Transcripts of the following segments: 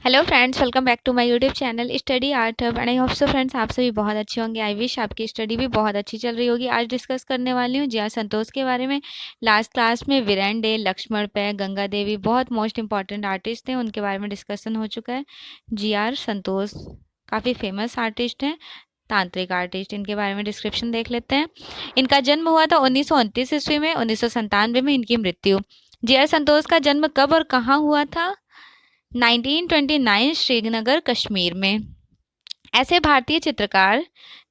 Hello friends, welcome back to my YouTube channel study art hub and I hope so friends आप सभी बहुत अच्छे होंगे। I wish आपकी स्टडी भी बहुत अच्छी चल रही होगी। आज डिस्कस करने वाली हूँ जी.आर. संतोष के बारे में। लास्ट क्लास में वीरेन डे, लक्ष्मण पै, गंगा देवी बहुत मोस्ट इंपॉर्टेंट आर्टिस्ट थे, उनके बारे में डिस्कशन हो चुका है। जी.आर. संतोष काफ़ी फेमस आर्टिस्ट हैं, तांत्रिक आर्टिस्ट। इनके बारे में डिस्क्रिप्शन देख लेते हैं। इनका जन्म हुआ था 1929 ईस्वी में। 1997 में इनकी मृत्यु। जी.आर. संतोष का जन्म कब और कहाँ हुआ था? 1929 श्रीनगर, कश्मीर में। ऐसे भारतीय चित्रकार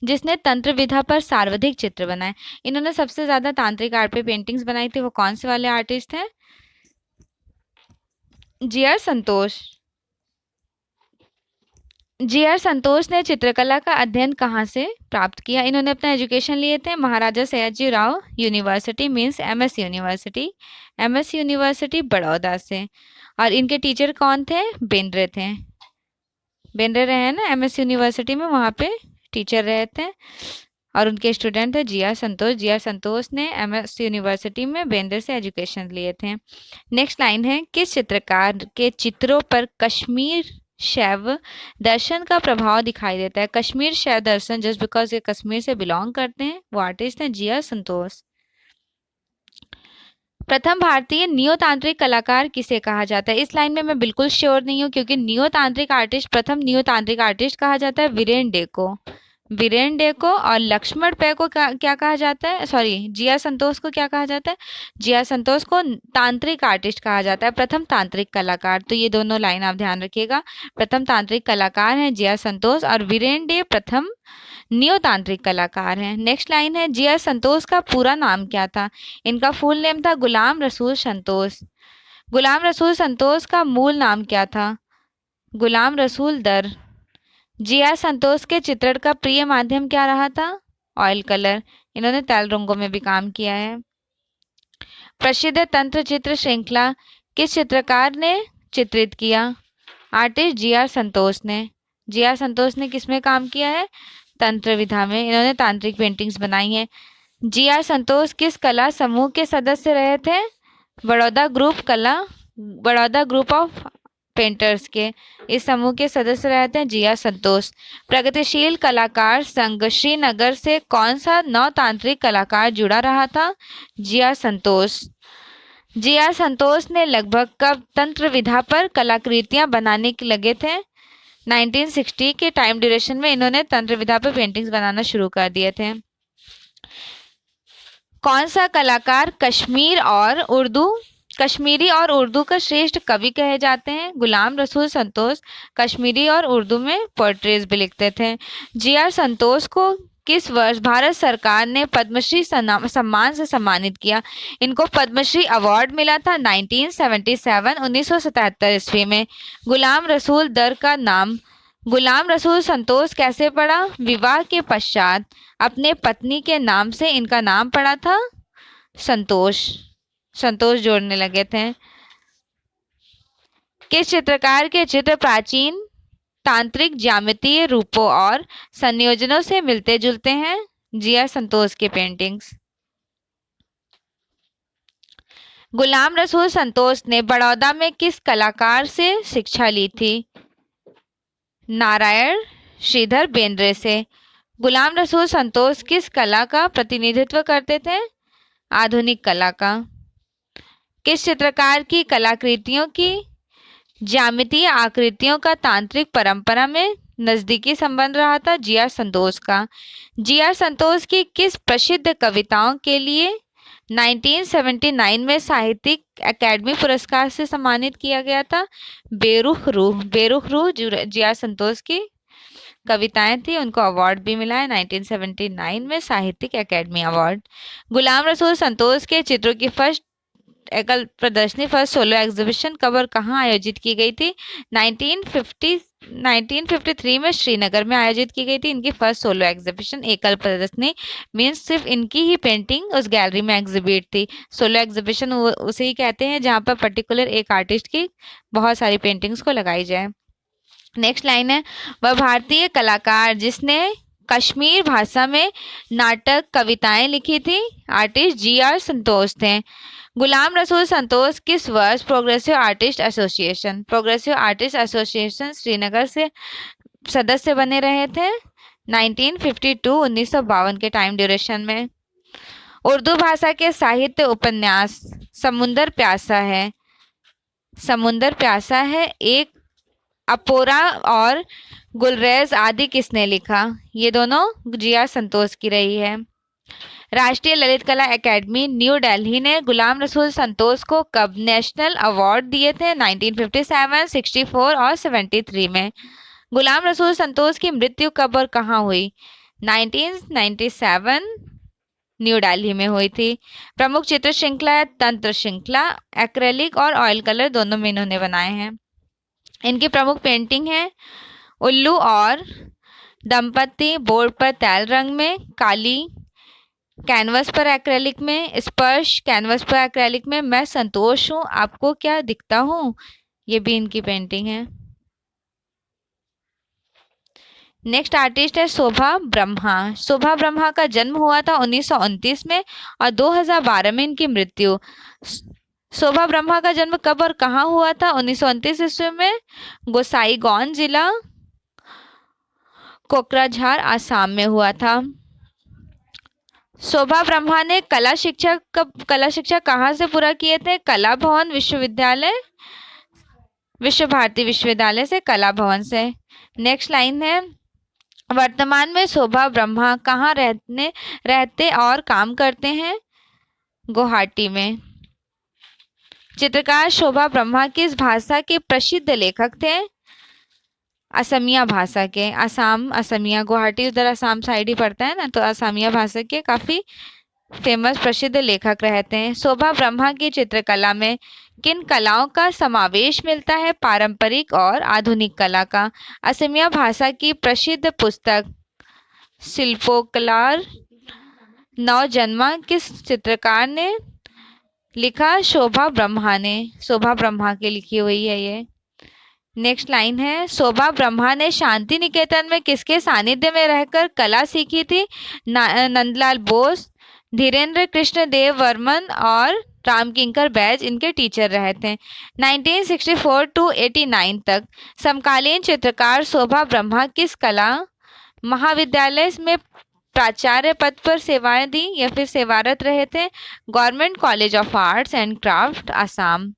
जिसने तंत्र विधा पर सर्वाधिक चित्र बनाए। इन्होंने सबसे ज्यादा तांत्रिक आर्ट पे पेंटिंग्स बनाई थी। वो कौन से वाले आर्टिस्ट हैं? जी.आर. संतोष। जी.आर. संतोष ने चित्रकला का अध्ययन कहाँ से प्राप्त किया? इन्होंने अपना एजुकेशन लिए थे Maharaja Sayaji Rao University, means MS University, MS University Baroda से। और इनके टीचर कौन थे? बेंद्रे थे। बेंद्रे रहे हैं ना एमएस यूनिवर्सिटी में, वहाँ पे टीचर रहे थे और उनके स्टूडेंट थे जी.आर. संतोष। जी.आर. संतोष ने एमएस यूनिवर्सिटी में बेंद्रे से एजुकेशन लिए थे। नेक्स्ट लाइन है, किस चित्रकार के चित्रों पर कश्मीर शैव दर्शन का प्रभाव दिखाई देता है? कश्मीर शैव दर्शन, जस्ट बिकॉज ये कश्मीर से बिलोंग करते हैं, वो आर्टिस्ट हैं जी.आर. संतोष। प्रथम भारतीय नियोतांत्रिक कलाकार किसे कहा जाता है? इस लाइन में मैं बिल्कुल श्योर नहीं हूँ, क्योंकि नियोतांत्रिक आर्टिस्ट, प्रथम नियोतांत्रिक आर्टिस्ट कहा जाता है वीरेन डे को। वीरेन डे को। और लक्ष्मण पै को क्या कहा जाता है? Sorry, G.R.. संतोष को क्या कहा जाता है? जी.आर. संतोष को तांत्रिक आर्टिस्ट कहा जाता है, प्रथम तांत्रिक कलाकार। तो ये दोनों लाइन आप ध्यान रखिएगा। प्रथम तांत्रिक कलाकार हैं जी.आर. संतोष और वीरेन डे प्रथम नियोतांत्रिक कलाकार हैं। नेक्स्ट लाइन है, जी.आर. संतोष का पूरा नाम क्या था? इनका फुल नेम था गुलाम रसूल संतोष। गुलाम रसूल संतोष का मूल नाम क्या था? गुलाम रसूल दर। जी.आर. संतोष के चित्रण का प्रिय माध्यम क्या रहा था? Oil colour. इन्होंने तैल रंगों में भी काम किया है। प्रसिद्ध तंत्र चित्र श्रृंखला किस चित्रकार ने चित्रित किया? Artist G.R.. संतोष ने। जी.आर. संतोष ने किसमें काम किया है? तंत्र विधा में। इन्होंने तांत्रिक पेंटिंग्स बनाई हैं। जी.आर. संतोष किस कला समूह के सदस्य रहे थे? बड़ौदा ग्रुप ऑफ पेंटर्स के इस समूह के सदस्य रहते हैं जी.आर. संतोष। प्रगतिशील कलाकार संघ श्रीनगर से कौन सा नवतांत्रिक कलाकार जुड़ा रहा था? जी.आर. संतोष। जी.आर. संतोष ने लगभग कब तंत्र विधा पर कलाकृतियां बनाने के लगे थे? 1960 के टाइम ड्यूरेशन में इन्होंने तंत्र विधा पर पेंटिंग्स बनाना शुरू कर दिए थे। कौन सा कलाकार कश्मीरी और उर्दू का श्रेष्ठ कवि कहे जाते हैं? गुलाम रसूल संतोष कश्मीरी और उर्दू में पोएट्रीज भी लिखते थे। जी.आर. संतोष को किस वर्ष भारत सरकार ने पद्मश्री सम्मान से सम्मानित किया? इनको पद्मश्री अवार्ड मिला था 1977 ईस्वी में। गुलाम रसूल दर का नाम गुलाम रसूल संतोष कैसे पड़ा? विवाह के पश्चात अपने पत्नी के नाम से इनका नाम पड़ा था संतोष। संतोष जोड़ने लगे थे। किस चित्रकार के चित्र प्राचीन तांत्रिक ज्यामितीय रूपों और संयोजनों से मिलते जुलते हैं? जी.आर. संतोष के पेंटिंग्स। गुलाम रसूल संतोष ने बड़ौदा में किस कलाकार से शिक्षा ली थी? नारायण श्रीधर बेंद्रे से। गुलाम रसूल संतोष किस कला का प्रतिनिधित्व करते थे? आधुनिक कला का। किस चित्रकार की कलाकृतियों की ज्यामितीय आकृतियों का तांत्रिक परंपरा में नजदीकी संबंध रहा था? जी.आर. संतोष का। जी.आर. संतोष की किस प्रसिद्ध कविताओं के लिए 1979 में साहित्यिक अकादमी पुरस्कार से सम्मानित किया गया था? बेरुख रूह। बेरुख रूह जी.आर. संतोष की कविताएं थी, उनको अवार्ड भी मिला है 1979 में, साहित्यिक अकादमी अवार्ड। गुलाम रसूल संतोष के चित्रों की फर्स्ट एकल प्रदर्शनी, फर्स्ट सोलो एग्जीबिशन कब और कहाँ आयोजित की गई थी? 1953 में श्रीनगर में आयोजित की गई थी इनकी फर्स्ट सोलो एग्जीबिशन, एकल प्रदर्शनी। मीन्स सिर्फ इनकी ही पेंटिंग उस गैलरी में एग्जिबिट थी। सोलो एग्जीबिशन उसे ही कहते हैं जहाँ पर पर्टिकुलर एक आर्टिस्ट की बहुत सारी पेंटिंग्स को लगाई जाए। नेक्स्ट लाइन है, वह भारतीय कलाकार जिसने कश्मीर भाषा में नाटक कविताएं लिखी थी। आर्टिस्ट GR संतोष थे। गुलाम रसूल संतोष किस वर्ष प्रोग्रेसिव आर्टिस्ट एसोसिएशन श्रीनगर से सदस्य बने रहे थे? 1952 1952 के टाइम ड्यूरेशन में। उर्दू भाषा के साहित्य उपन्यास समुंदर प्यासा है एक अपोरा और गुलरेज आदि किसने लिखा? ये दोनों GR संतोष की रही है। राष्ट्रीय ललित कला एकेडमी न्यू दिल्ली ने गुलाम रसूल संतोष को कब नेशनल अवार्ड दिए थे? 1957, 64 और 73 में। गुलाम रसूल संतोष की मृत्यु कब और कहाँ हुई? 1997 न्यू दिल्ली में हुई थी। प्रमुख चित्र श्रृंखला है तंत्र श्रृंखला। एक्रेलिक और ऑयल कलर दोनों में इन्होंने बनाए हैं। इनकी प्रमुख पेंटिंग है उल्लू और दंपति बोर्ड पर तैल रंग में, काली कैनवस पर एक्रेलिक में, स्पर्श कैनवस पर एक्रेलिक में, मैं संतोष हूँ आपको क्या दिखता हूँ, ये भी इनकी पेंटिंग है। नेक्स्ट आर्टिस्ट है शोभा ब्रह्मा। शोभा ब्रह्मा का जन्म हुआ था 1929 में और 2012 में इनकी मृत्यु। शोभा ब्रह्मा का जन्म कब और कहाँ हुआ था? 1929 ईस्वी में गोसाईगांव जिला कोकराझार आसाम में हुआ था। शोभा ब्रह्मा ने कला शिक्षा कहाँ से पूरा किए थे? कला भवन विश्वविद्यालय, विश्व भारती विश्वविद्यालय से, कला भवन से। नेक्स्ट लाइन है वर्तमान में शोभा ब्रह्मा कहाँ रहते और काम करते हैं? गुवाहाटी में। चित्रकार शोभा ब्रह्मा किस भाषा के प्रसिद्ध लेखक थे? असमिया भाषा के। असमिया, गुवाहाटी उधर असम साइड ही पड़ता है ना, तो असमिया भाषा के काफी फेमस प्रसिद्ध लेखक रहते हैं। शोभा ब्रह्मा की चित्रकला में किन कलाओं का समावेश मिलता है? पारंपरिक और आधुनिक कला का। असमिया भाषा की प्रसिद्ध पुस्तक शिल्पोकलार नवजन्मा किस चित्रकार ने लिखा? शोभा ब्रह्मा ने। शोभा ब्रह्मा की लिखी हुई है ये। नेक्स्ट लाइन है शोभा ब्रह्मा ने शांति निकेतन में किसके सानिध्य में रहकर कला सीखी थी? नंदलाल बोस, धीरेन्द्र कृष्ण देव वर्मन और रामकिंकर बैज इनके टीचर रहे थे। 1964 to 89 तक समकालीन चित्रकार शोभा ब्रह्मा किस कला महाविद्यालय में प्राचार्य पद पर सेवाएं दी या फिर सेवारत रहे थे? Government college of arts and craft Assam.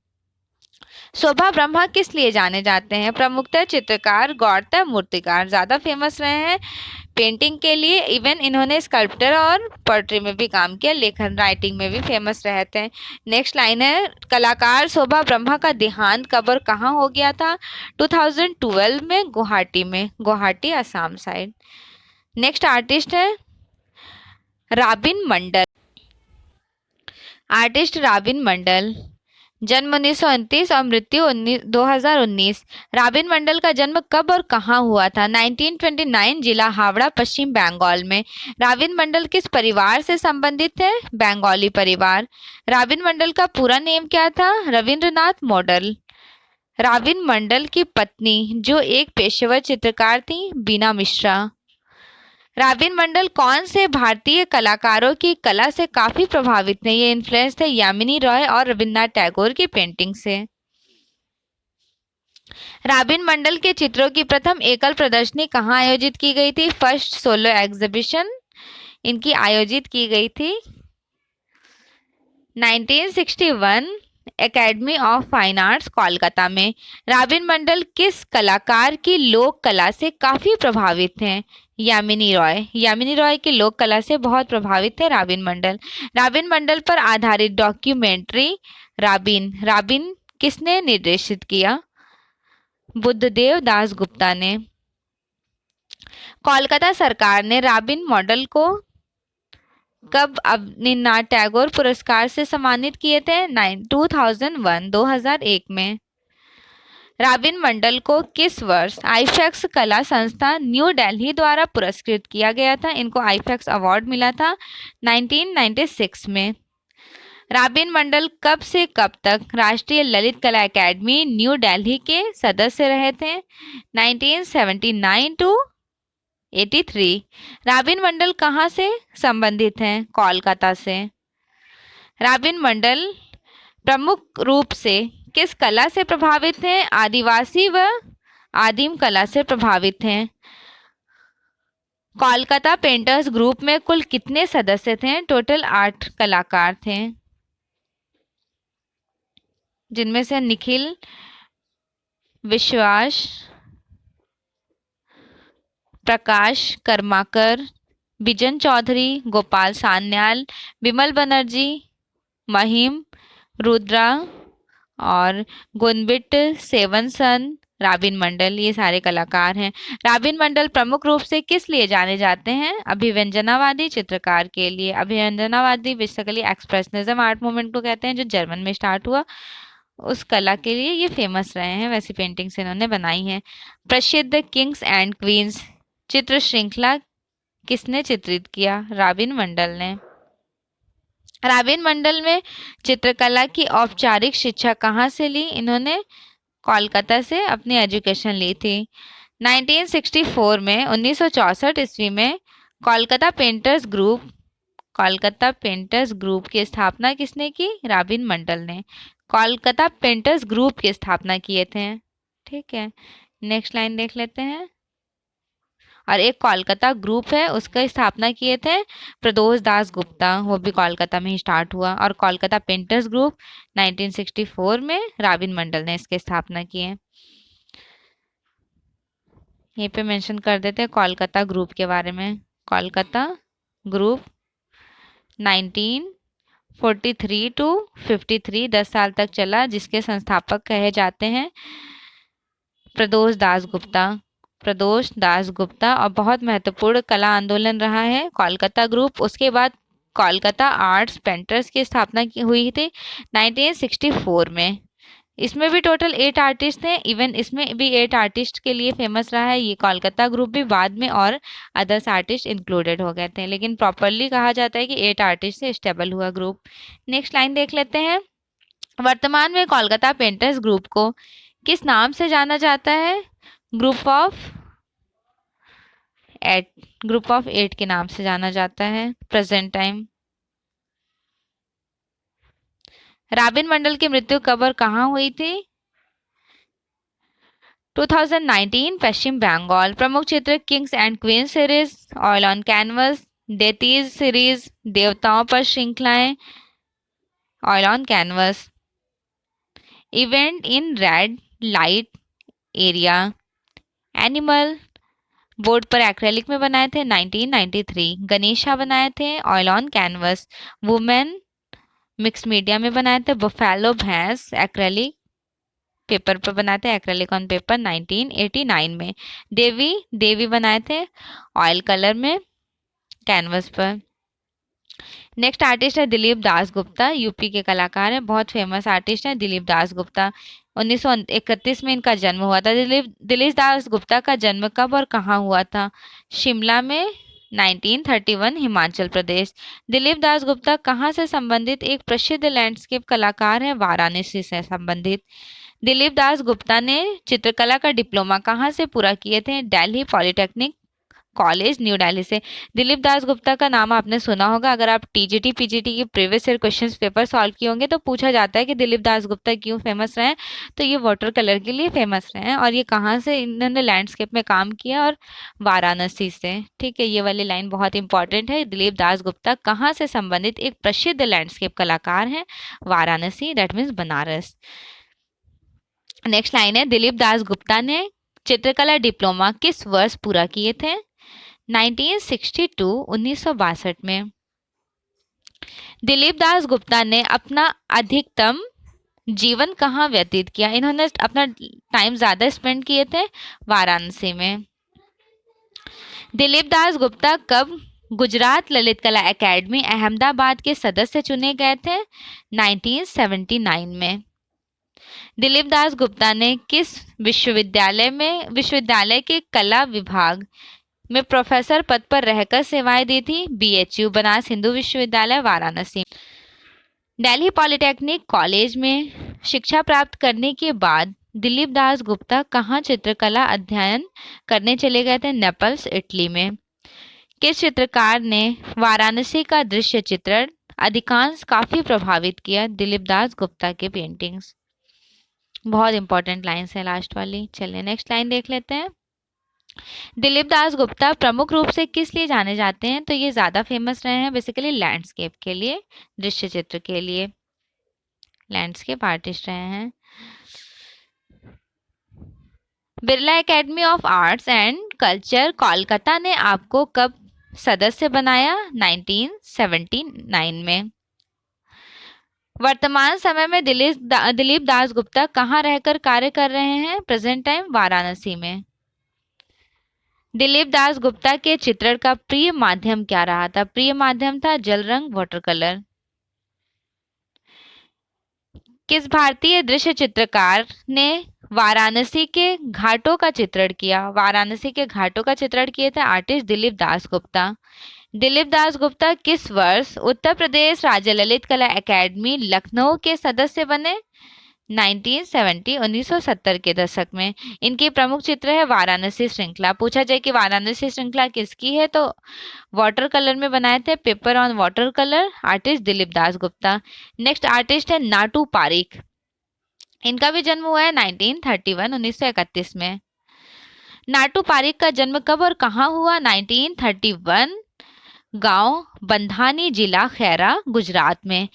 Shobha Brahma किस लिए जाने जाते हैं? प्रमुखतः चित्रकार, गौरतम मूर्तिकार ज़्यादा फेमस रहे हैं पेंटिंग के लिए। इवन इन्होंने स्कल्पचर और पोएट्री में भी काम किया, लेखन राइटिंग में भी फेमस रहते हैं। नेक्स्ट लाइन है कलाकार शोभा ब्रह्मा का देहांत कब और कहाँ हो गया था? 2012 में गुवाहाटी में, Guwahati Assam side. Next artist है राबिन मंडल। आर्टिस्ट राबिन मंडल, जन्म 1929 और मृत्यु 2019। राबिन मंडल का जन्म कब और कहाँ हुआ था? 1929 जिला हावड़ा पश्चिम बंगाल में। राबिन मंडल किस परिवार से संबंधित थे? बंगाली परिवार। राबिन मंडल का पूरा नेम क्या था? रविंद्रनाथ मॉडल। राबिन मंडल की पत्नी जो एक पेशेवर चित्रकार थी, बीना मिश्रा। राबिन मंडल कौन से भारतीय कलाकारों की कला से काफी प्रभावित थे? ये इन्फ्लुएंस थे यामिनी रॉय और रविन्द्रनाथ टैगोर की पेंटिंग से। राबिन मंडल के चित्रों की प्रथम एकल प्रदर्शनी कहाँ आयोजित की गई थी? फर्स्ट सोलो एग्जीबिशन इनकी आयोजित की गई थी 1961 academy of fine arts Kolkata में। राबिन मंडल किस कलाकार की लोक कला से काफी प्रभावित हैं? यामिनी रॉय। यामिनी रॉय की लोक कला से बहुत प्रभावित थे राबिन मंडल। राबिन मंडल पर आधारित डॉक्यूमेंट्री राबिन किसने निर्देशित किया? बुद्धदेव दास गुप्ता ने। कोलकाता सरकार ने राबिन मॉडल को कब रविन्द्रनाथ टैगोर पुरस्कार से सम्मानित किए थे? 2001 में। राबिन मंडल को किस वर्ष आईफैक्स कला संस्था न्यू दिल्ली द्वारा पुरस्कृत किया गया था? इनको आईफैक्स अवार्ड मिला था 1996 में। राबिन मंडल कब से कब तक राष्ट्रीय ललित कला एकेडमी न्यू दिल्ली के सदस्य रहे थे? 1979 to 83। राबिन मंडल कहाँ से संबंधित हैं? कोलकाता से। राबिन मंडल प्रमुख रूप से किस कला से प्रभावित हैं? आदिवासी व आदिम कला से प्रभावित हैं। कोलकाता पेंटर्स ग्रुप में कुल कितने सदस्य थे? टोटल 8 कलाकार थे, जिनमें से निखिल विश्वास, प्रकाश कर्माकर, बिजन चौधरी, गोपाल सान्याल, विमल बनर्जी, महिम रुद्रा और गुनबिट सेवनसन, राबिन मंडल, ये सारे कलाकार हैं। राबिन मंडल प्रमुख रूप से किस लिए जाने जाते हैं? अभिव्यंजनावादी चित्रकार के लिए। अभिव्यंजनावादी बेसिकली एक्सप्रेशनिज्म आर्ट मूवमेंट को कहते हैं, जो जर्मन में स्टार्ट हुआ, उस कला के लिए ये फेमस रहे हैं। वैसी पेंटिंग्स इन्होंने बनाई हैं। प्रसिद्ध किंग्स एंड क्वींस चित्र श्रृंखला किसने चित्रित किया? राबिन मंडल ने। राबिन मंडल में चित्रकला की औपचारिक शिक्षा कहाँ से ली? इन्होंने कोलकाता से अपनी एजुकेशन ली थी। 1964 में 1964 ईस्वी में कोलकाता पेंटर्स ग्रुप की स्थापना किसने की? राबिन मंडल ने। कोलकाता पेंटर्स ग्रुप की स्थापना किए थे। ठीक है, नेक्स्ट लाइन देख लेते हैं। और एक कोलकाता ग्रुप है, उसका स्थापना किए थे प्रदोष दास गुप्ता, वो भी कोलकाता में ही स्टार्ट हुआ। और कोलकाता पेंटर्स ग्रुप 1964 में राबिन मंडल ने इसकी स्थापना की है। यहीं पे मेंशन कर देते हैं कोलकाता ग्रुप के बारे में। कोलकाता ग्रुप 1943 टू 53 10 साल तक चला, जिसके संस्थापक कहे जाते हैं प्रदोष दास गुप्ता और बहुत महत्वपूर्ण कला आंदोलन रहा है कोलकाता ग्रुप। उसके बाद कोलकाता आर्ट्स पेंटर्स की स्थापना की हुई थी 1964 में। इसमें भी टोटल 8 आर्टिस्ट थे। इवन इसमें भी 8 आर्टिस्ट के लिए फेमस रहा है ये कोलकाता ग्रुप भी। बाद में और अदर्स आर्टिस्ट इंक्लूडेड हो गए थे, लेकिन प्रॉपरली कहा जाता है कि 8 आर्टिस्ट से स्टेबल हुआ ग्रुप। नेक्स्ट लाइन देख लेते हैं। वर्तमान में कोलकाता पेंटर्स ग्रुप को किस नाम से जाना जाता है? ग्रुप ऑफ 8 के नाम से जाना जाता है प्रेजेंट टाइम। राबिन मंडल की मृत्यु कब और कहाँ हुई थी? 2019 पश्चिम बंगाल। प्रमुख चित्र kings and queen series, oil on canvas, deities series, देवताओं पर श्रृंखलाएं, oil on canvas, event in red light area, animal, board पर एक्रेलिक में बनाए थे 1993। गणेशा बनाए थे oil on canvas. Women mix media में बनाए थे। बफेलो भैंस एक्रेलिक पेपर पर बनाए थे, एक्रेलिक ऑन पेपर 1989 में। देवी बनाए थे ऑयल कलर में कैनवस पर। नेक्स्ट आर्टिस्ट है दिलीप दास गुप्ता, यूपी के कलाकार हैं, बहुत फेमस आर्टिस्ट हैं दिलीप दास गुप्ता। 1931 में इनका जन्म हुआ था। दिलीप दास गुप्ता का जन्म कब और कहाँ हुआ था? शिमला में 1931 हिमाचल प्रदेश। दिलीप दास गुप्ता कहाँ से संबंधित? एक प्रसिद्ध लैंडस्केप कलाकार है, वाराणसी से संबंधित। दिलीप दास गुप्ता ने चित्रकला का डिप्लोमा कहाँ से पूरा किए थे? Delhi polytechnic college new Delhi से। दिलीप दास गुप्ता का नाम आपने सुना होगा, अगर आप टीजीटी पीजीटी की previous year questions paper solve किए होंगे तो पूछा जाता है कि दिलीप दास गुप्ता क्यों फेमस रहे हैं, तो ये वाटर कलर के लिए फेमस रहे हैं। और ये कहाँ से इन्होंने लैंडस्केप में काम किया? और वाराणसी से। ठीक है, ये वाली लाइन बहुत इंपॉर्टेंट है। दिलीप दास गुप्ता कहाँ से संबंधित? एक प्रसिद्ध लैंडस्केप कलाकार है, Varanasi, that means Banaras. Next line है, दिलीप दास गुप्ता ने चित्रकला डिप्लोमा किस वर्ष पूरा किए थे? 1962 1962 में। दिलीप दास गुप्ता ने अपना अधिकतम जीवन कहाँ व्यतीत किया? इन्होंने अपना टाइम ज्यादा स्पेंड किए थे वाराणसी में। दिलीप दास गुप्ता कब गुजरात ललित कला एकेडमी अहमदाबाद के सदस्य चुने गए थे? 1979 में। दिलीप दास गुप्ता ने किस विश्वविद्यालय के कला विभाग में प्रोफेसर पद पर रहकर सेवाएं दी थी? BHU बनारस हिंदू विश्वविद्यालय वाराणसी। दिल्ली पॉलिटेक्निक कॉलेज में शिक्षा प्राप्त करने के बाद दिलीप दास गुप्ता कहाँ चित्रकला अध्ययन करने चले गए थे? नेपल्स, इटली में। किस चित्रकार ने वाराणसी का दृश्य चित्रण अधिकांश काफी प्रभावित किया? दिलीप दास गुप्ता के पेंटिंग्स। बहुत इंपॉर्टेंट लाइन्स है लास्ट वाली। चलिए नेक्स्ट लाइन देख लेते हैं। दिलीप दास गुप्ता प्रमुख रूप से किस लिए जाने जाते हैं? तो ये ज्यादा फेमस रहे हैं बेसिकली लैंडस्केप के लिए, दृश्य चित्र के लिए, लैंडस्केप आर्टिस्ट रहे हैं। Birla academy of arts and culture Kolkata ने आपको कब सदस्य बनाया? 1979 में। वर्तमान समय में दिलीप दास गुप्ता कहाँ रहकर कार्य कर रहे हैं? प्रेजेंट टाइम वाराणसी में। दिलीप दास गुप्ता के चित्रण का प्रिय माध्यम क्या रहा था? प्रिय माध्यम था जल रंग, वाटर कलर। किस भारतीय दृश्य चित्रकार ने वाराणसी के घाटों का चित्रण किया? वाराणसी के घाटों का चित्रण किए थे आर्टिस्ट दिलीप दास गुप्ता। दिलीप दास गुप्ता किस वर्ष उत्तर प्रदेश राज्य ललित कला एकेडमी लखनऊ के सदस्य बने? 1970 के दशक में। इनकी प्रमुख चित्र है वाराणसी श्रृंखला। पूछा जाए कि वाराणसी श्रृंखला किसकी है तो वाटर कलर में बनाए थे, paper on water colour, artist Dilip Das Gupta. Next artist है नाटू पारिक। इनका भी जन्म हुआ है 1931 में। नाटू पारिक का जन्म कब और कहाँ हुआ? 1931, गांव बंधानी, जिला खैरा, गुजरात में।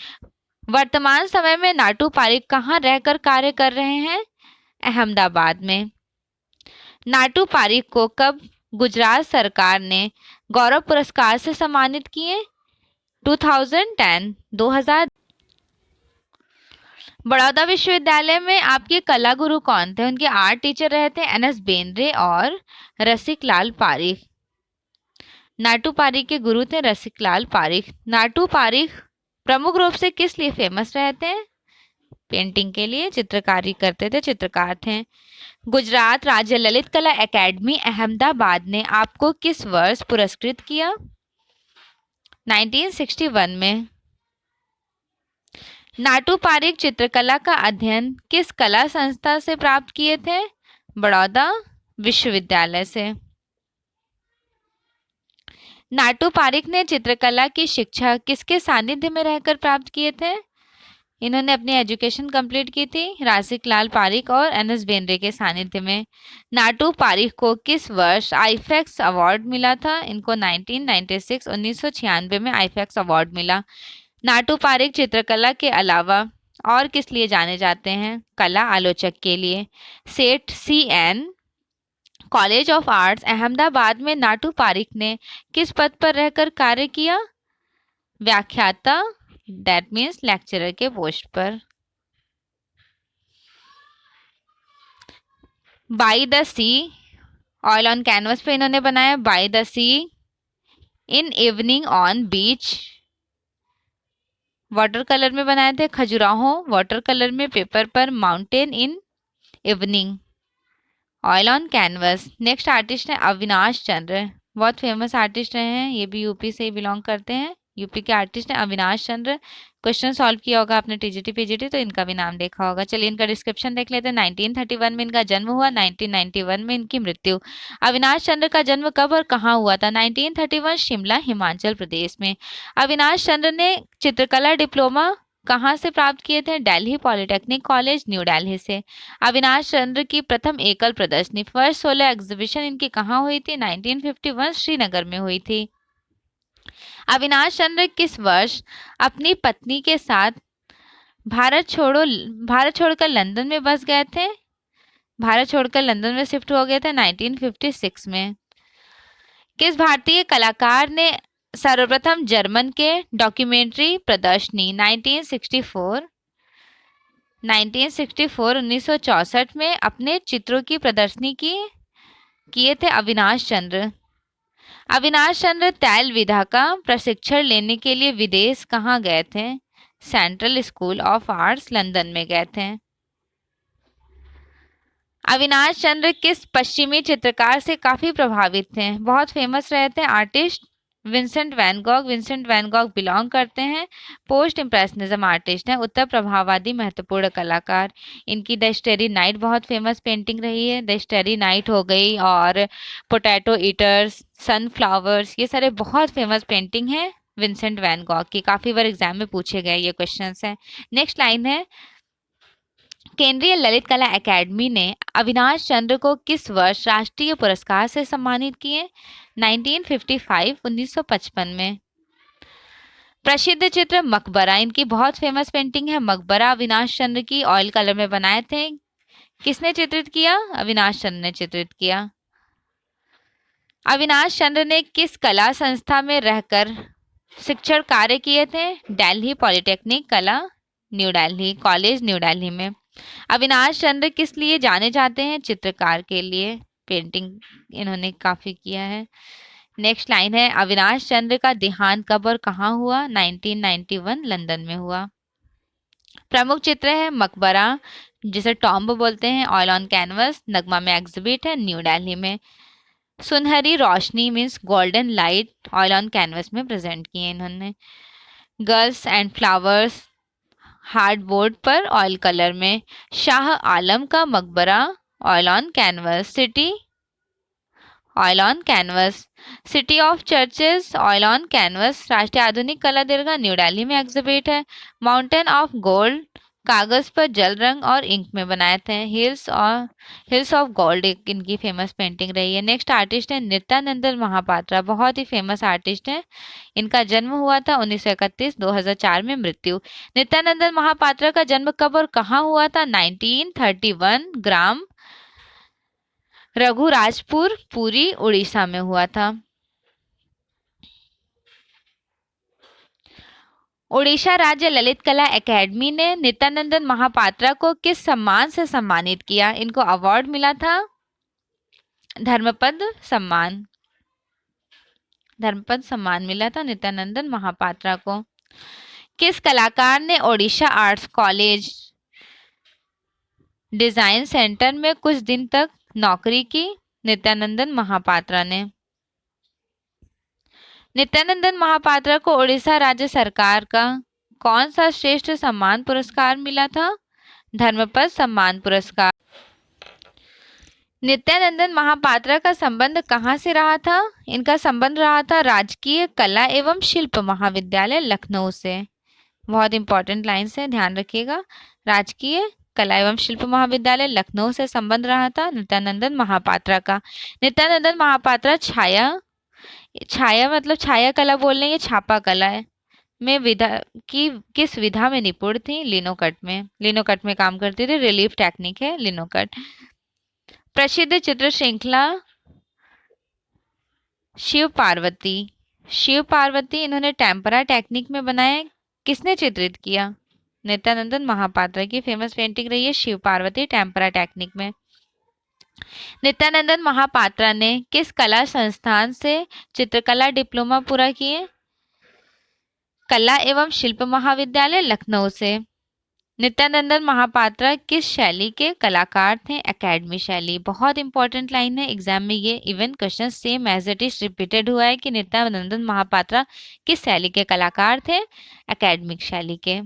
वर्तमान समय में नाटू पारिक कहाँ रहकर कार्य कर रहे हैं? अहमदाबाद में। नाटू पारिक को कब गुजरात सरकार ने गौरव पुरस्कार से सम्मानित किए? 2010। बड़ौदा विश्वविद्यालय में आपके कला गुरु कौन थे? उनके आर्ट टीचर रहे थे NS बेंद्रे और रसिक लाल पारिक। नाटू पारिक के गुरु थे रसिक लाल पारिक। नाटू पारिक प्रमुख रूप से किस लिए फेमस रहे थे? पेंटिंग के लिए, चित्रकारी करते थे, चित्रकार थे। गुजरात राज्य ललित कला एकेडमी अहमदाबाद ने आपको किस वर्ष पुरस्कृत किया? 1961 में। नाटू पारिक चित्रकला का अध्ययन किस कला संस्था से प्राप्त किए थे? बड़ौदा विश्वविद्यालय से। नाटू पारिक ने चित्रकला की शिक्षा किसके सानिध्य में रहकर प्राप्त किए थे? इन्होंने अपनी एजुकेशन कंप्लीट की थी रासिक लाल पारिक और NS बेंद्रे के सानिध्य में। नाटू पारिक को किस वर्ष आईफैक्स अवार्ड मिला था? इनको 1996 में आईफैक्स अवार्ड मिला। नाटू पारिक चित्रकला के अलावा और किस लिए जाने जाते हैं? कला आलोचक के लिए। सेठ CN college of arts Ahmedabad में नाटू पारिक ने किस पद पर रहकर कार्य किया? व्याख्याता, दैट मीन्स लेक्चरर के पोस्ट पर। By the sea, oil on canvas पे इन्होंने बनाया। By the sea, in evening on beach, water colour में बनाए थे। खजुराहो, वाटर कलर में, पेपर पर। Mountain in evening, oil on canvas. Next artist है अविनाश चंद्र, बहुत फेमस आर्टिस्ट रहे हैं, ये भी यूपी से बिलोंग करते हैं। यूपी के आर्टिस्ट हैं अविनाश चंद्र। क्वेश्चन सॉल्व किया होगा आपने TGT PGT तो इनका भी नाम देखा होगा। चलिए इनका डिस्क्रिप्शन देख लेते हैं। 1931 में इनका जन्म हुआ, 1991 में इनकी मृत्यु। अविनाश चंद्र का जन्म कब और कहाँ हुआ था? 1931, शिमला, हिमाचल प्रदेश में। अविनाश चंद्र ने चित्रकला डिप्लोमा कहाँ से प्राप्त किए थे? Delhi polytechnic college, new Delhi से। अविनाश चंद्र की प्रथम एकल प्रदर्शनी, फर्स्ट सोलो एग्जीबिशन इनकी कहाँ हुई थी? 1951, श्रीनगर में हुई थी। अविनाश चंद्र किस वर्ष अपनी पत्नी के साथ भारत छोड़कर लंदन में बस गए थे? भारत छोड़कर लंदन में शिफ्ट हो गए थे 1956 में। किस भारतीय कलाकार ने सर्वप्रथम जर्मन के डॉक्यूमेंट्री प्रदर्शनी 1964 1964 में अपने चित्रों की प्रदर्शनी किए थे? अविनाश चंद्र। अविनाश चंद्र तैल विधा का प्रशिक्षण लेने के लिए विदेश कहाँ गए थे? Central school of arts, London में गए थे। अविनाश चंद्र किस पश्चिमी चित्रकार से काफी प्रभावित थे? बहुत फेमस रहे थे artist Vincent van Gogh belong करते हैं पोस्ट इम्प्रेशनिज्म आर्टिस्ट हैं, उत्तर प्रभाववादी महत्वपूर्ण कलाकार। इनकी द स्टेरी नाइट बहुत फेमस पेंटिंग रही है। द स्टेरी नाइट हो गई और पोटैटो ईटर्स, सनफ्लावर्स, ये सारे बहुत फेमस पेंटिंग हैं विंसेंट वैन गॉग की। काफी बार एग्जाम में पूछे गए ये क्वेश्चंस हैं। नेक्स्ट लाइन है, केंद्रीय ललित कला एकेडमी ने अविनाश चंद्र को किस वर्ष राष्ट्रीय पुरस्कार से सम्मानित किए? 1955, 1955 में। प्रसिद्ध चित्र मकबरा, इनकी बहुत फेमस पेंटिंग है मकबरा, अविनाश चंद्र की, ऑयल कलर में बनाए थे। किसने चित्रित किया? अविनाश चंद्र ने चित्रित किया। अविनाश चंद्र ने किस कला संस्था में रहकर शिक्षण कार्य किए थे? दिल्ली पॉलिटेक्निक कला, new Delhi college, new Delhi में। अविनाश चंद्र किस लिए जाने जाते हैं? चित्रकार के लिए, पेंटिंग इन्होंने काफी किया है। नेक्स्ट लाइन है, अविनाश चंद्र का देहांत कब और कहाँ हुआ? 1991 लंदन में हुआ। प्रमुख चित्र है मकबरा, जिसे टॉम्ब बोलते हैं, ऑयल ऑन कैनवस, नगमा में एग्जिबिट है, न्यू दिल्ली में। सुनहरी रोशनी means golden light, oil on canvas में प्रेजेंट किए इन्होंने। गर्ल्स एंड फ्लावर्स, हार्डबोर्ड पर ऑयल कलर में। शाह आलम का मकबरा, oil on canvas. City, oil on canvas. City of churches, oil on canvas. राष्ट्रीय आधुनिक कला दीर्घा, न्यू दिल्ली में एग्जिबिट है। माउंटेन ऑफ गोल्ड, कागज पर जल रंग और इंक में बनाए थे। हिल्स ऑफ गोल्ड इनकी फेमस पेंटिंग रही है। नेक्स्ट आर्टिस्ट है नित्यानंदन महापात्रा, बहुत ही फेमस आर्टिस्ट है। इनका जन्म हुआ था 1931, 2004 में मृत्यु। नित्यानंदन महापात्रा का जन्म कब और कहाँ हुआ था? 1931, ग्राम रघुराजपुर, पुरी, उड़ीसा में हुआ था। उड़ीसा राज्य ललित कला एकेडमी ने नित्यानंदन महापात्रा को किस सम्मान से सम्मानित किया? इनको अवार्ड मिला था धर्मपद सम्मान। धर्मपद सम्मान मिला था नित्यानंदन महापात्रा को। किस कलाकार ने Odisha arts college design centre में कुछ दिन तक नौकरी की? नित्यानंदन महापात्रा ने। नित्यानंदन महापात्रा को उड़ीसा राज्य सरकार का कौन सा श्रेष्ठ सम्मान पुरस्कार मिला था? धर्मपद सम्मान पुरस्कार। नित्यानंदन महापात्रा का संबंध कहाँ से रहा था? इनका संबंध रहा था राजकीय कला एवं शिल्प महाविद्यालय लखनऊ से। बहुत इंपॉर्टेंट लाइन से ध्यान रखिएगा। राजकीय कला एवं शिल्प महाविद्यालय लखनऊ से संबंध रहा था नित्यानंदन महापात्रा का। नित्यानंदन महापात्रा छाया मतलब छाया कला बोल रहे हैं, ये छापा कला है में विधा की किस विधा में निपुण थी? लिनोकट में। लिनोकट में काम करती थी, रिलीफ टेक्निक है लिनोकट। प्रसिद्ध चित्र श्रृंखला शिव पार्वती। शिव पार्वती इन्होंने टेम्परा टेक्निक में बनाया। किसने चित्रित किया? नित्यानंदन महापात्रा की फेमस पेंटिंग रही है शिव पार्वती, टेम्परा टेक्निक में। नित्यानंदन महापात्रा ने किस कला संस्थान से चित्रकला डिप्लोमा पूरा किए? कला एवं शिल्प महाविद्यालय लखनऊ से। नित्यानंदन महापात्रा किस शैली के कलाकार थे? एकेडमी शैली। बहुत इंपॉर्टेंट लाइन है, एग्जाम में ये even question same as it is repeated हुआ है कि नित्यानंदन महापात्रा किस शैली के कलाकार थे? एकेडमिक शैली के।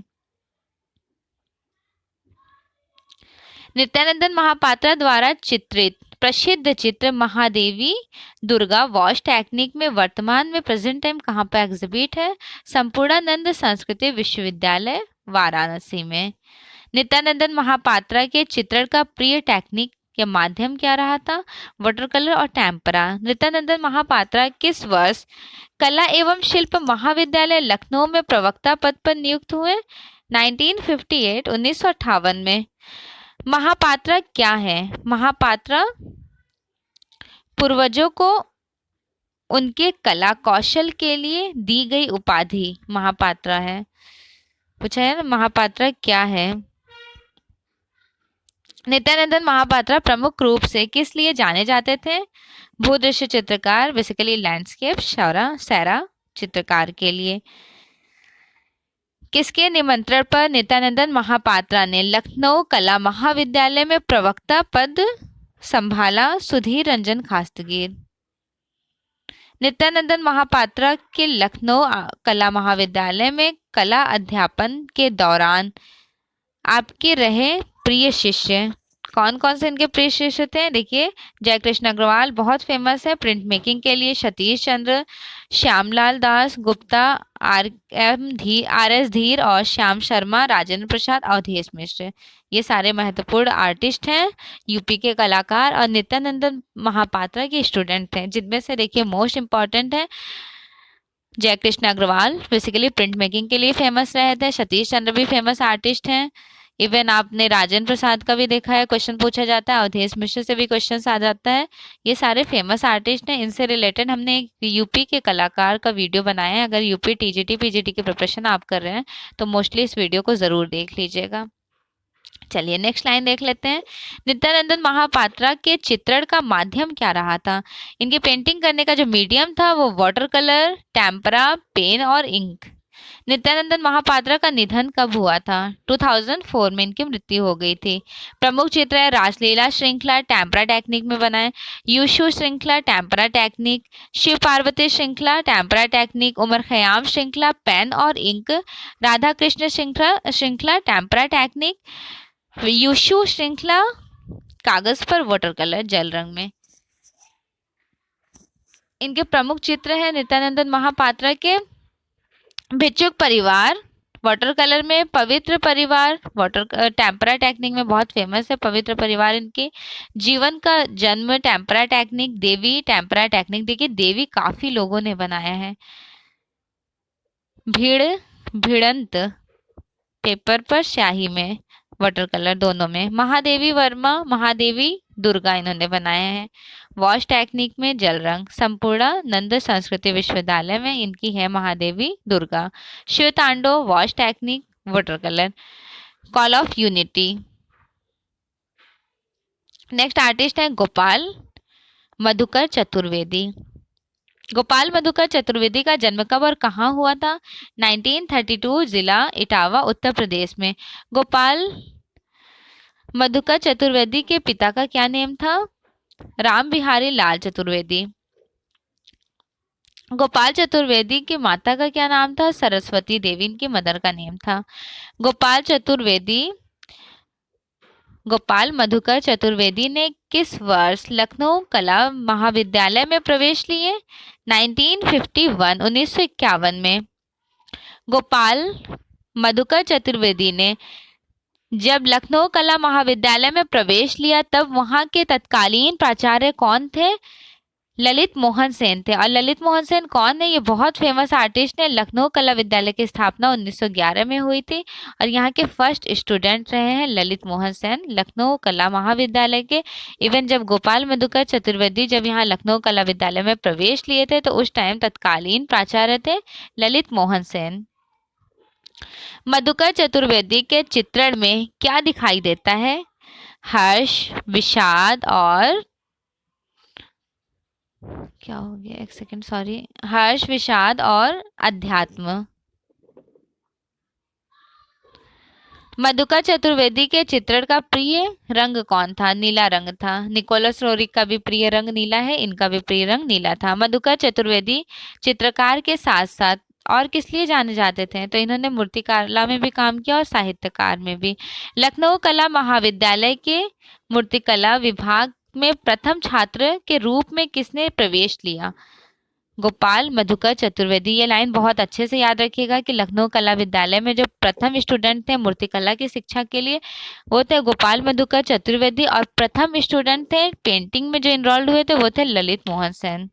नित्यानंदन महापात्रा द्वारा चित्रित प्रसिद्ध चित्र महादेवी दुर्गा वॉश टेक्निक में वर्तमान में प्रेजेंट टाइम कहाँ पर एग्जिबिट है? संपूर्णानंद संस्कृति विश्वविद्यालय वाराणसी में। नित्यानंदन महापात्रा के चित्रण का प्रिय टेक्निक या माध्यम क्या रहा था? वाटर कलर और टेम्परा। नित्यानंदन महापात्रा किस वर्ष कला एवं शिल्प महाविद्यालय लखनऊ में प्रवक्ता पद पर नियुक्त हुए? 1958, 1958 में। महापात्रा क्या है? महापात्रा पूर्वजों को उनके कला कौशल के लिए दी गई उपाधि महापात्रा है। पूछा है ना महापात्रा क्या है? नित्यानंदन महापात्रा प्रमुख रूप से किस लिए जाने जाते थे? भूदृश्य चित्रकार, बेसिकली लैंडस्केप, सैरा चित्रकार के लिए। किसके निमंत्रण पर नित्यानंदन महापात्रा ने लखनऊ कला महाविद्यालय में प्रवक्ता पद संभाला? सुधीर रंजन खास्तगीर। नित्यानंदन महापात्रा के लखनऊ कला महाविद्यालय में कला अध्यापन के दौरान आपके रहे प्रिय शिष्य। कौन कौन से इनके प्रिय शिष्य थे? देखिए, जयकृष्ण अग्रवाल बहुत फेमस है प्रिंट मेकिंग के लिए, सतीश चंद्र, श्यामलाल दास गुप्ता, आर एस धीर और श्याम शर्मा, राजेंद्र प्रसाद, अवधेश मिश्र, ये सारे महत्वपूर्ण आर्टिस्ट हैं, यूपी के कलाकार और नित्यानंदन महापात्रा के स्टूडेंट थे, जिनमें से देखिए मोस्ट इम्पॉर्टेंट है Jaykrishna Agrawal, basically print making के लिए फेमस रहे थे। सतीश चंद्र भी फेमस आर्टिस्ट हैं। इवन आपने राजेंद्र प्रसाद का भी देखा है, क्वेश्चन पूछा जाता है, अवधेश मिश्र से भी क्वेश्चन आ जाता है। ये सारे फेमस आर्टिस्ट हैं। इनसे रिलेटेड हमने एक यूपी के कलाकार का वीडियो बनाया है। अगर यूपी टीजीटी पीजीटी की प्रिपरेशन आप कर रहे हैं तो मोस्टली इस वीडियो को जरूर देख लीजिएगा। चलिए नेक्स्ट लाइन देख लेते हैं। नित्यानंदन महापात्रा के चित्रण का माध्यम क्या रहा था? इनकी पेंटिंग करने का जो मीडियम था वो वाटर कलर, टेम्परा, पेन और इंक। नित्यानंदन महापात्रा का निधन कब हुआ था? 2004 में इनकी मृत्यु हो गई थी। प्रमुख चित्र है रासलीला श्रृंखला टेम्परा टेक्निक में बनाए, यूशु श्रृंखला टेम्परा टेक्निक, शिव पार्वती श्रृंखला टेम्परा टेक्निक, उमर खयाम श्रृंखला पेन और इंक, राधा कृष्ण श्रृंखला टेम्परा टेक्निक, यूशु श्रृंखला कागज पर वाटर कलर जल रंग में। इनके प्रमुख चित्र हैं नित्यानंदन महापात्रा के भिक्षुक परिवार वाटर कलर में, पवित्र परिवार वाटर टेम्परा टेक्निक में बहुत फेमस है पवित्र परिवार इनके, जीवन का जन्म टेम्परा टेक्निक, देवी टेम्परा टेक्निक। देखिए देवी काफी लोगों ने बनाया है। भिड़ंत पेपर पर स्याही में वाटर कलर दोनों में, महादेवी वर्मा महादेवी दुर्गा इन्होंने बनाए हैं। वॉश टेक्निक में जल रंग, संपूर्णानंद संस्कृति विश्वविद्यालय में इनकी है महादेवी दुर्गा। शिव तांडव wash technique water colour. Call of unity. Next artist है गोपाल मधुकर चतुर्वेदी। गोपाल मधुकर चतुर्वेदी का जन्म कब और कहाँ हुआ था? 1932 जिला इटावा उत्तर प्रदेश में। गोपाल मधुकर चतुर्वेदी के पिता का क्या नेम था? राम बिहारी लाल चतुर्वेदी। गोपाल चतुर्वेदी की माता का क्या नाम था? सरस्वती देवी इनकी मदर का नेम था। गोपाल मधुकर चतुर्वेदी ने किस वर्ष लखनऊ कला महाविद्यालय में प्रवेश लिए? 1951 में। गोपाल मधुकर चतुर्वेदी ने जब लखनऊ कला महाविद्यालय में प्रवेश लिया तब वहां के तत्कालीन प्राचार्य कौन थे? ललित मोहन सेन थे। और ललित मोहन सेन कौन है? ये बहुत फेमस आर्टिस्ट है। लखनऊ कला विद्यालय की स्थापना 1911 में हुई थी और यहाँ के फर्स्ट स्टूडेंट रहे हैं ललित मोहन सेन लखनऊ कला महाविद्यालय के। इवन जब गोपाल मधुकर चतुर्वेदी जब यहाँ लखनऊ कला विद्यालय में प्रवेश लिए थे तो उस टाइम तत्कालीन प्राचार्य थे ललित मोहन सेन। मधुकर चतुर्वेदी के चित्रण में क्या दिखाई देता है? हर्ष, विषाद और क्या हो गया, एक सेकंड सॉरी, हर्ष, विषाद और अध्यात्म। मधुकर चतुर्वेदी के चित्रण का प्रिय रंग कौन था? नीला रंग था। निकोलस रोरिक का भी प्रिय रंग नीला है, इनका भी प्रिय रंग नीला था। मधुकर चतुर्वेदी चित्रकार के साथ साथ और किस लिए जाने जाते थे? तो इन्होंने मूर्तिकला में भी काम किया और साहित्यकार में भी। लखनऊ कला महाविद्यालय के मूर्तिकला विभाग में प्रथम छात्र के रूप में किसने प्रवेश लिया? गोपाल मधुकर चतुर्वेदी। ये लाइन बहुत अच्छे से याद रखिएगा कि लखनऊ कला विद्यालय में जो प्रथम स्टूडेंट थे मूर्तिकला की शिक्षा के लिए वो थे गोपाल मधुकर चतुर्वेदी और प्रथम स्टूडेंट थे पेंटिंग में जो इनरोल्ड हुए थे वो थे ललित मोहन सेन।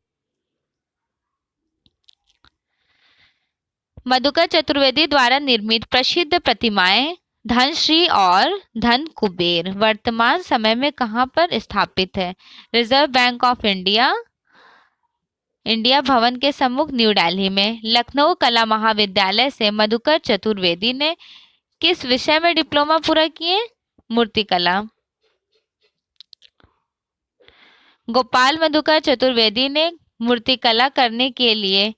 मधुकर चतुर्वेदी द्वारा निर्मित प्रसिद्ध प्रतिमाएं धनश्री और धन कुबेर वर्तमान समय में कहां पर स्थापित है? रिजर्व बैंक ऑफ इंडिया भवन के सम्मुख न्यू दिल्ली में। लखनऊ कला महाविद्यालय से मधुकर चतुर्वेदी ने किस विषय में डिप्लोमा पूरा किए? मूर्तिकला। गोपाल मधुकर चतुर्वेदी ने मूर्तिकला करने के लिए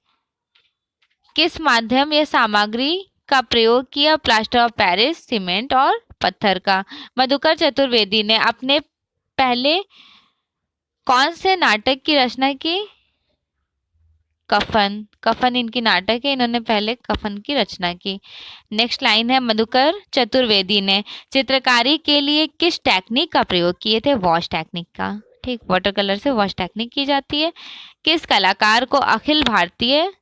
किस माध्यम या सामग्री का प्रयोग किया? प्लास्टर ऑफ पेरिस, सीमेंट और पत्थर का। मधुकर चतुर्वेदी ने अपने पहले कौन से नाटक की रचना की? कफन, कफन इनकी नाटक है, इन्होंने पहले कफन की रचना की। नेक्स्ट लाइन है, मधुकर चतुर्वेदी ने चित्रकारी के लिए किस टेक्निक का प्रयोग किए थे? वॉश टेक्निक का। ठीक, वाटर कलर से वॉश टेक्निक की जाती है। किस कलाकार को अखिल भारतीय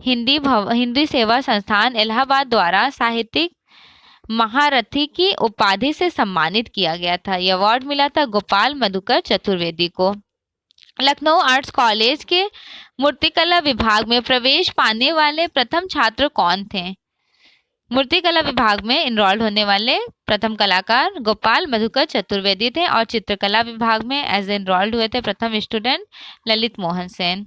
हिंदी सेवा संस्थान इलाहाबाद द्वारा साहित्यिक महारथी की उपाधि से सम्मानित किया गया था? यह अवार्ड मिला था गोपाल मधुकर चतुर्वेदी को। लखनऊ आर्ट्स कॉलेज के मूर्तिकला विभाग में प्रवेश पाने वाले प्रथम छात्र कौन थे? मूर्तिकला विभाग में इनरोल्ड होने वाले प्रथम कलाकार गोपाल मधुकर चतुर्वेदी थे और चित्रकला विभाग में एज इनरोल्ड हुए थे प्रथम स्टूडेंट ललित मोहन सेन।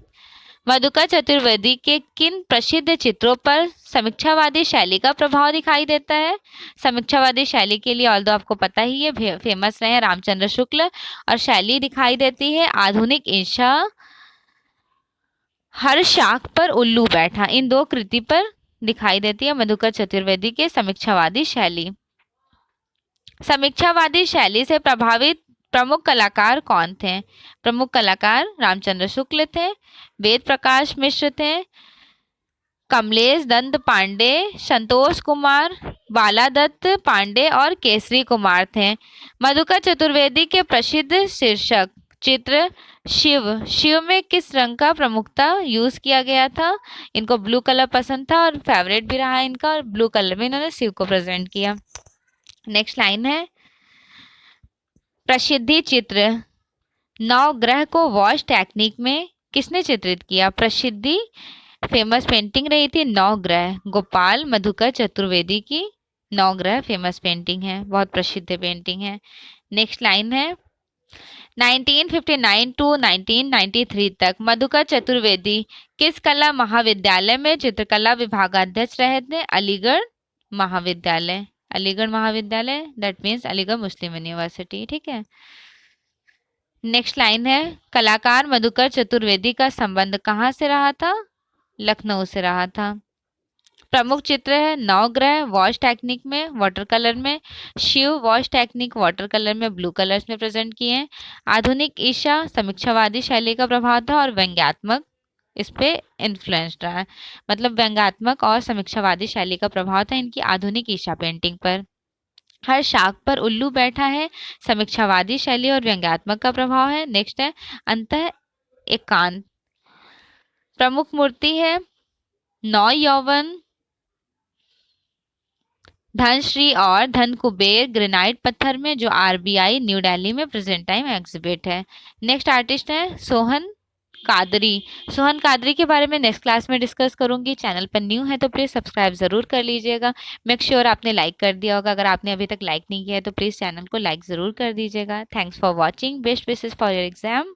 मधुकर चतुर्वेदी के किन प्रसिद्ध चित्रों पर समीक्षावादी शैली का प्रभाव दिखाई देता है? समीक्षावादी शैली के लिए ऑल्दो आपको पता ही है, फेमस रहे रामचंद्र शुक्ल, और शैली दिखाई देती है आधुनिक ईर्षा, हर शाख पर उल्लू बैठा। इन दो कृति पर दिखाई देती है मधुकर चतुर्वेदी के समीक्षावादी शैली। समीक्षावादी शैली से प्रभावित प्रमुख कलाकार कौन थे? प्रमुख कलाकार रामचंद्र शुक्ल थे, वेद प्रकाश मिश्र थे, कमलेश दत्त पांडे, संतोष कुमार, बालादत्त पांडे और केसरी कुमार थे। मधुकर चतुर्वेदी के प्रसिद्ध शीर्षक चित्र शिव, शिव में किस रंग का प्रमुखता यूज किया गया था? इनको ब्लू कलर पसंद था और फेवरेट भी रहा इनका, और ब्लू कलर में इन्होंने शिव को प्रेजेंट किया। नेक्स्ट लाइन है, प्रसिद्धि चित्र नवग्रह को वॉश टेक्निक में किसने चित्रित किया? प्रसिद्धि फेमस पेंटिंग रही थी नवग्रह, गोपाल मधुकर चतुर्वेदी की नवग्रह फेमस पेंटिंग है, बहुत प्रसिद्ध पेंटिंग है। नेक्स्ट लाइन है, 1959 टू 1993 तक मधुकर चतुर्वेदी किस कला महाविद्यालय में चित्रकला विभागाध्यक्ष रहे थे? अलीगढ़ महाविद्यालय, अलीगढ़ महाविद्यालय, that means Aligarh Muslim university. ठीक है। नेक्स्ट लाइन है, कलाकार मधुकर चतुर्वेदी का संबंध कहाँ से रहा था? लखनऊ से रहा था। प्रमुख चित्र है नवग्रह वॉश टेक्निक में वाटर कलर में, Shiv wash technique water colour में ब्लू कलर्स में प्रेजेंट किए हैं। आधुनिक ईशा समीक्षावादी शैली का प्रभाव था और व्यंग्यात्मक इस पे इन्फ्लुएंस्ड रहा है, मतलब व्यंग्यात्मक और समीक्षावादी शैली का प्रभाव था इनकी आधुनिक ईशा पेंटिंग पर। हर शाख पर उल्लू बैठा है, समीक्षावादी शैली और व्यंग्यात्मक का प्रभाव है। नेक्स्ट है अंतः एकांत, प्रमुख मूर्ति है नौ यौवन, धनश्री और धन कुबेर ग्रेनाइट पत्थर में, जो आरबीआई न्यू दिल्ली में प्रेजेंट टाइम एग्जिबिट है। नेक्स्ट आर्टिस्ट है सोहन कादरी। सोहन कादरी के बारे में नेक्स्ट क्लास में डिस्कस करूंगी। चैनल पर न्यू है तो प्लीज़ सब्सक्राइब ज़रूर कर लीजिएगा। मेक श्योर आपने लाइक कर दिया होगा, अगर आपने अभी तक लाइक नहीं किया है तो प्लीज़ चैनल को लाइक ज़रूर कर दीजिएगा। Thanks for watching, best wishes for your exam.